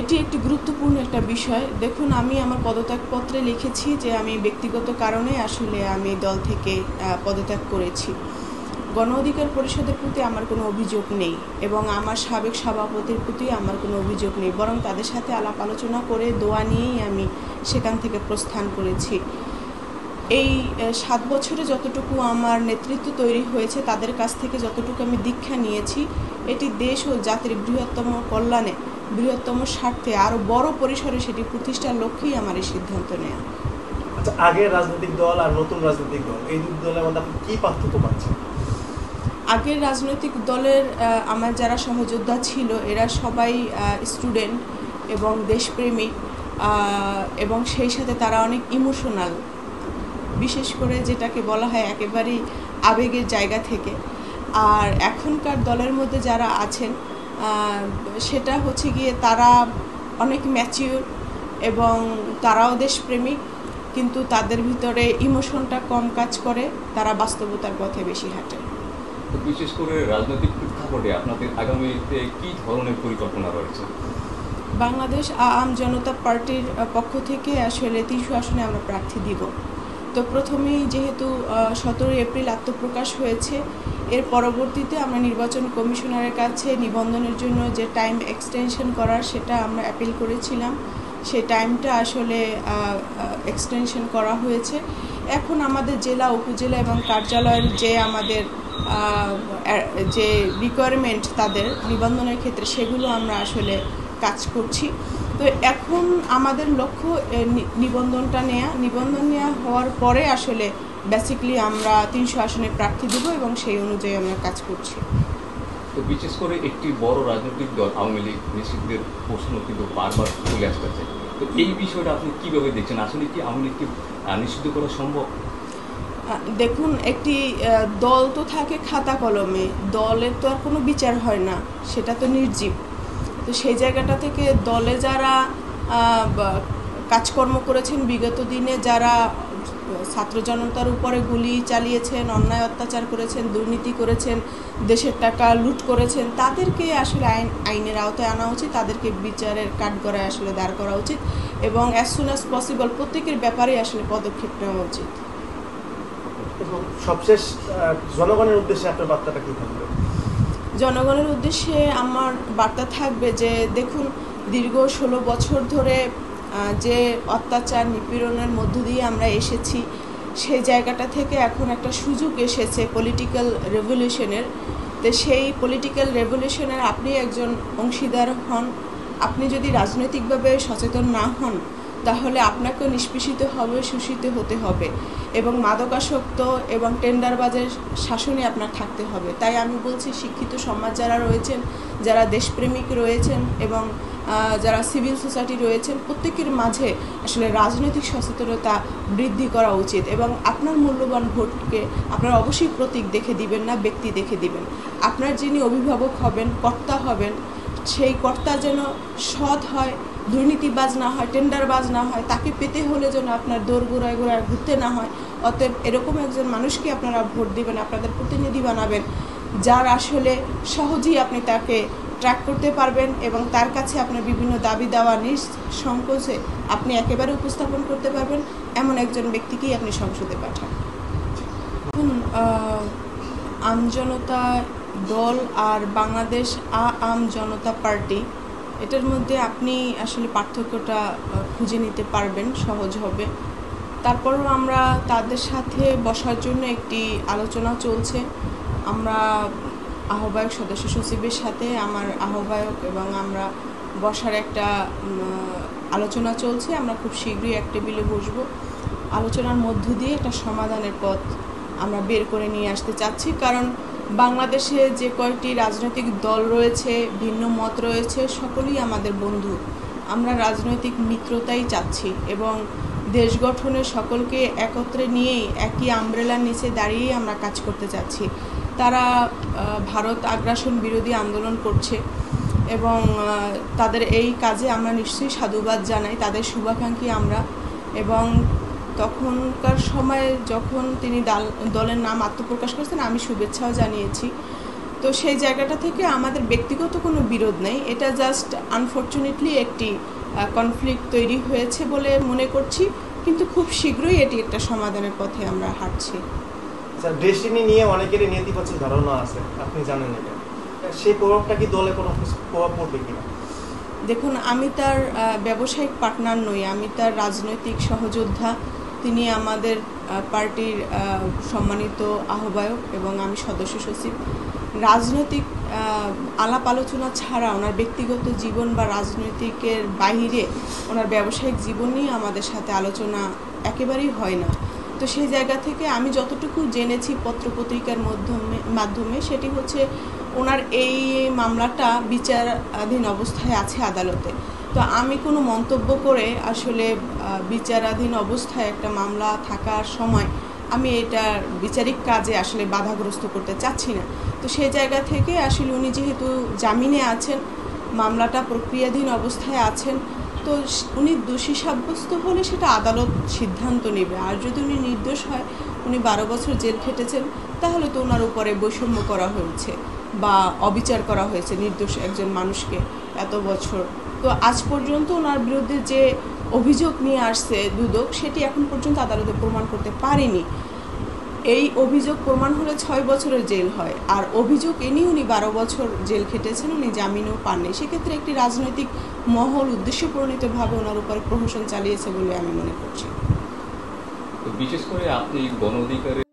এটি একটি গুরুত্বপূর্ণ একটা বিষয়। দেখুন, আমি আমার পদত্যাগপত্রে লিখেছি যে আমি ব্যক্তিগত কারণে আসলে আমি দল থেকে পদত্যাগ করেছি। গণ অধিকার পরিষদের প্রতি আমার কোনো অভিযোগ নেই এবং আমার সাবেক সভাপতির প্রতি আমার কোনো অভিযোগ নেই, বরং তাদের সাথে আলাপ আলোচনা করে দোয়া নিয়েই আমি সেখান থেকে প্রস্থান করেছি। এই 7 বছরে যতটুকু আমার নেতৃত্ব তৈরি হয়েছে, তাদের কাছ থেকে যতটুকু আমি দীক্ষা নিয়েছি, এটি দেশ ও জাতির বৃহত্তম কল্যাণে, বৃহত্তম স্বার্থে আরও বড় পরিসরে সেটি প্রতিষ্ঠার লক্ষ্যেই আমার এই সিদ্ধান্ত নেওয়া। আচ্ছা, আগের রাজনৈতিক দল আর নতুন রাজনৈতিক দল, এই দুই দলের মধ্যে আপনি কী পার্থক্য পাচ্ছেন? আগের রাজনৈতিক দলের আমার যারা সহযোদ্ধা ছিল, এরা সবাই স্টুডেন্ট এবং দেশপ্রেমিক, এবং সেই সাথে তারা অনেক ইমোশনাল, বিশেষ করে যেটাকে বলা হয় একেবারেই আবেগের জায়গা থেকে। আর এখনকার দলের মধ্যে যারা আছেন, সেটা হচ্ছে গিয়ে তারা অনেক ম্যাচিউর এবং তারাও দেশপ্রেমিক, কিন্তু তাদের ভিতরে ইমোশনটা কম কাজ করে, তারা বাস্তবতার পথে বেশি হাঁটে। তো বিশেষ করে রাজনৈতিক প্রেক্ষাপটে আপনাদের আগামীতে কী ধরনের পরিকল্পনা রয়েছে? বাংলাদেশ আওয়াম জনতা পার্টির পক্ষ থেকে আসলে ৩০০ আসনে আমরা প্রার্থী দিব। তো প্রথমেই যেহেতু 17 এপ্রিল আত্মপ্রকাশ হয়েছে, এর পরবর্তীতে আমরা নির্বাচন কমিশনারের কাছে নিবন্ধনের জন্য যে টাইম এক্সটেনশন করার, সেটা আমরা অ্যাপিল করেছিলাম। সেই টাইমটা আসলে এক্সটেনশন করা হয়েছে। এখন আমাদের জেলা, উপজেলা এবং কার্যালয়ের যে আমাদের যে রিকোয়ারমেন্ট তাদের নিবন্ধনের ক্ষেত্রে, সেগুলো আমরা আসলে কাজ করছি। তো এখন আমাদের লক্ষ্য নিবন্ধন নেওয়া হওয়ার পরে আসলে বেসিক্যালি আমরা 300 আসনে প্রার্থী দেব এবং সেই অনুযায়ী আমরা কাজ করছি। তো বিশেষ করে একটি বড় রাজনৈতিক দল আওয়ামী লীগ নিষিদ্ধের প্রশ্ন কিন্তু বারবার চলে আসতেছে। তো এই বিষয়টা আপনি কীভাবে দেখছেন? আসলে কি আওয়ামী লীগকে নিষিদ্ধ করা সম্ভব? দেখুন, একটি দল তো থাকে খাতা কলমে, দলের তো আর কোনো বিচার হয় না, সেটা তো নির্জীব। তো সেই জায়গাটা থেকে দলে যারা কাজকর্ম করেছেন বিগত দিনে, যারা ছাত্র জনতার উপরে গুলি চালিয়েছেন, অন্যায় অত্যাচার করেছেন, দুর্নীতি করেছেন, দেশের টাকা লুট করেছেন, তাদেরকে আসলে আইনের আওতায় আনা উচিত, তাদেরকে বিচারের কাঠগড়ায় আসলে দাঁড় করা উচিত এবং অ্যাজ সুন অ্যাজ পসিবল প্রত্যেকের ব্যাপারে আসলে পদক্ষেপ নেওয়া উচিত। সবশেষ জনগণের উদ্দেশ্যে আপনার বার্তাটা কী থাকবে? জনগণের উদ্দেশ্যে আমার বার্তা থাকবে যে দেখুন, দীর্ঘ 16 বছর ধরে যে অত্যাচার নিপীড়নের মধ্য দিয়ে আমরা এসেছি, সেই জায়গাটা থেকে এখন একটা সুযোগ এসেছে পলিটিক্যাল রেভলিউশনের। তো সেই পলিটিক্যাল রেভলিউশনের আপনি একজন অংশীদার হন। আপনি যদি রাজনৈতিকভাবে সচেতন না হন, তাহলে আপনাকেও নিষ্পেষিত হবে, শোষিত হতে হবে এবং মাদকাসক্ত এবং টেন্ডারবাজের শাসনে আপনার থাকতে হবে। তাই আমি বলছি, শিক্ষিত সমাজ যারা রয়েছেন, যারা দেশপ্রেমিক রয়েছেন এবং যারা সিভিল সোসাইটি রয়েছেন, প্রত্যেকের মাঝে আসলে রাজনৈতিক সচেতনতা বৃদ্ধি করা উচিত এবং আপনার মূল্যবান ভোটকে আপনারা অবশ্যই প্রতীক দেখে দিবেন না, ব্যক্তি দেখে দিবেন। আপনার যিনি অভিভাবক হবেন, কর্তা হবেন, সেই কর্তা যেন সৎ হয়, দুর্নীতিবাজ না হয়, টেন্ডারবাজ না হয়, তাকে পেতে হলে যেন আপনার দৌড় গোড়ায় গোড়ায় ঘুরতে না হয়। অতএব এরকম একজন মানুষকে আপনারা ভোট দিবেন, আপনাদের প্রতিনিধি বানাবেন, যার আসলে সহজেই আপনি তাকে ট্র্যাক করতে পারবেন এবং তার কাছে আপনার বিভিন্ন দাবি দাওয়া নিঃসংকোচে আপনি একেবারে উপস্থাপন করতে পারবেন, এমন একজন ব্যক্তিকেই আপনি সংসদে পাঠান। এখন আমজনতা দল আর বাংলাদেশ আওয়াম জনতা পার্টি, এটার মধ্যে আপনি আসলে পার্থক্যটা খুঁজে নিতে পারবেন, সহজ হবে। তারপরও আমরা তাদের সাথে বসার জন্য একটি আলোচনা চলছে। আমরা আহ্বায়ক সদস্য সচিবের সাথে আমার আহ্বায়ক এবং আমরা বসার একটা আলোচনা চলছে। আমরা খুব শীঘ্রই এক টেবিলে বসবো। আলোচনার মধ্য দিয়ে একটা সমাধানের পথ আমরা বের করে নিয়ে আসতে চাচ্ছি, কারণ বাংলাদেশে যে কয়েকটি রাজনৈতিক দল রয়েছে, ভিন্ন মত রয়েছে, সকলেই আমাদের বন্ধু। আমরা রাজনৈতিক মিত্রতাই চাচ্ছি এবং দেশ গঠনে সকলকে একত্রে নিয়েই একই আমব্রেলার নিচে দাঁড়িয়েই আমরা কাজ করতে চাচ্ছি। তারা ভারত আগ্রাসন বিরোধী আন্দোলন করছে এবং তাদের এই কাজে আমরা নিশ্চয়ই সাধুবাদ জানাই, তাদের শুভাকাঙ্ক্ষী আমরা। এবং তখনকার সময়ে যখন তিনি দলের নাম আত্মপ্রকাশ করেছেন, আমি শুভেচ্ছাও জানিয়েছি। তো সেই জায়গাটা থেকে আমাদের ব্যক্তিগত কোনো বিরোধ নেই, এটা জাস্ট আনফর্চুনেটলি একটি কনফ্লিক্ট তৈরি হয়েছে বলে মনে করছি, কিন্তু খুব শীঘ্রই এটি একটা সমাধানের পথে আমরা হাঁটছি। আচ্ছা, ডেস্টিনি নিয়ে অনেকেরই নেতিবাচক ধারণা আছে, আপনি জানেন এটা, সেই প্রভাবটা কি দলে কোনো প্রভাব পড়বে কিনা? দেখুন, আমি তার ব্যবসায়িক পার্টনার নই, আমি তার রাজনৈতিক সহযোদ্ধা। তিনি আমাদের পার্টির সম্মানিত আহ্বায়ক এবং আমি সদস্য সচিব। রাজনৈতিক আলাপ আলোচনা ছাড়া ওনার ব্যক্তিগত জীবন বা রাজনৈতিকের বাইরে ওনার ব্যবসায়িক জীবন নিয়ে আমাদের সাথে আলোচনা একেবারেই হয় না। তো সেই জায়গা থেকে আমি যতটুকু জেনেছি পত্রপত্রিকার মাধ্যমে সেটি হচ্ছে ওনার এই মামলাটা বিচারাধীন অবস্থায় আছে আদালতে। তো আমি কোনো মন্তব্য করে আসলে বিচারাধীন অবস্থায় একটা মামলা থাকার সময় আমি এটার বিচারিক কাজে আসলে বাধাগ্রস্ত করতে চাচ্ছি না। তো সেই জায়গা থেকে আসলে উনি যেহেতু জামিনে আছেন, মামলাটা প্রক্রিয়াধীন অবস্থায় আছেন, তো উনি দোষী সাব্যস্ত হলে সেটা আদালত সিদ্ধান্ত নেবে। আর যদি উনি নির্দোষ হয়, উনি 12 বছর জেল খেটেছেন, তাহলে তো ওনার উপরে বৈষম্য করা হয়েছে বা অবিচার করা হয়েছে নির্দোষ একজন মানুষকে এত বছর। তো আজ পর্যন্ত ওনার বিরুদ্ধে যে অভিযোগ নিয়ে আসছে দুদক, সেটি এখন পর্যন্ত আদালতে প্রমাণ করতে পারেনি। এই অভিযোগ প্রমাণ হলে 6 বছরের জেল হয়, আর অভিযোগ এনে উনি 12 বছর জেল খেটেছেন, উনি জামিনও পাননি। সেক্ষেত্রে একটি রাজনৈতিক মহল উদ্দেশ্যপ্রণীতভাবে ওনার উপরে প্রহসন চালিয়েছে বলে আমি মনে করছি। তো বিশেষ করে আপনি গণ অধিকারের